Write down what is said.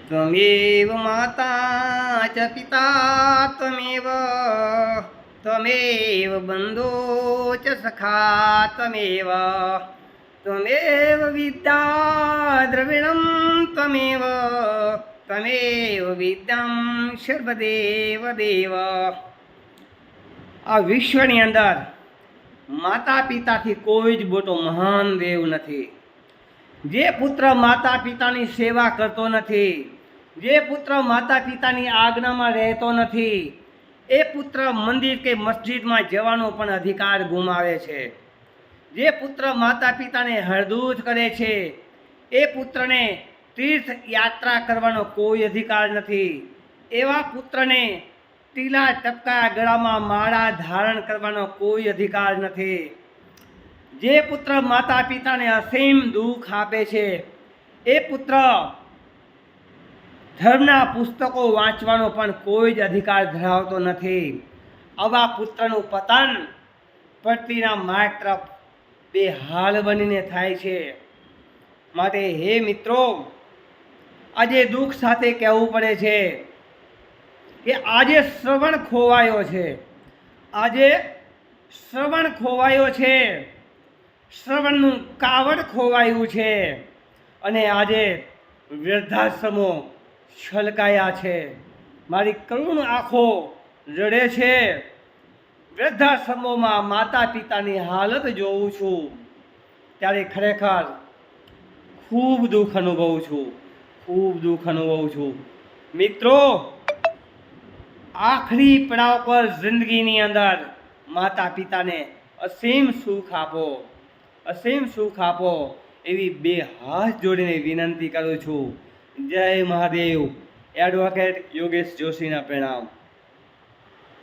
त्वमेव माता च पिता त्वमेव त्वमेव बन्धो च सखा त्वमेव त्वमेव विद्या द्रविणं त्वमेव त्वमेव विद्यां સર્વદેવ દેવ। આ વિશ્વની અંદર માતા પિતાથી કોઈ જ મોટો મહાન દેવ નથી। જે પુત્ર માતા પિતાની સેવા કરતો નથી, જે પુત્ર માતા પિતાની આજ્ઞામાં રહેતો નથી, એ પુત્ર મંદિર કે મસ્જિદમાં જવાનો પણ અધિકાર ગુમાવે છે। જે પુત્ર માતા પિતાને હરદૂત કરે છે, એ પુત્રને તીર્થ યાત્રા કરવાનો કોઈ અધિકાર નથી। એવા પુત્રને ટીલા ટપકા ગળામાં માળા ધારણ કરવાનો કોઈ અધિકાર નથી। જે પુત્ર માતા પિતાને અસીમ દુઃખ આપે છે, એ પુત્ર ધર્મના પુસ્તકો વાંચવાનો પણ કોઈ જ અધિકાર ધરાવતો નથી। આવા પુત્રનું પતન પૃથ્વીના માર્ગ તરફ બેહાલ બનીને થાય છે। માટે હે મિત્રો, આજે દુઃખ સાથે કહેવું પડે છે કે આજે શ્રવણ ખોવાયો છે, આજે શ્રવણ ખોવાયો છે, શ્રવણનું કાવડ ખોવાયું છે, અને આજે વૃદ્ધાશ્રમો છલકાયા છે। મારી કરુણ આંખો રડે છે। વૃદ્ધાશ્રમોમાં માતા પિતાની હાલત જોઉં છું ત્યારે ખરેખર ખૂબ દુઃખ અનુભવું છું, ખૂબ દુઃખ અનુભવું છું। મિત્રો, આખરી પડાવ પર જિંદગીની અંદર માતા પિતાને અસીમ સુખ આપો, અસીમ સુખ આપો એવી બે હાથ જોડીને વિનંતી કરું છું। જય મહાદેવ। એડવોકેટ યોગેશ જોશીના પ્રણામ।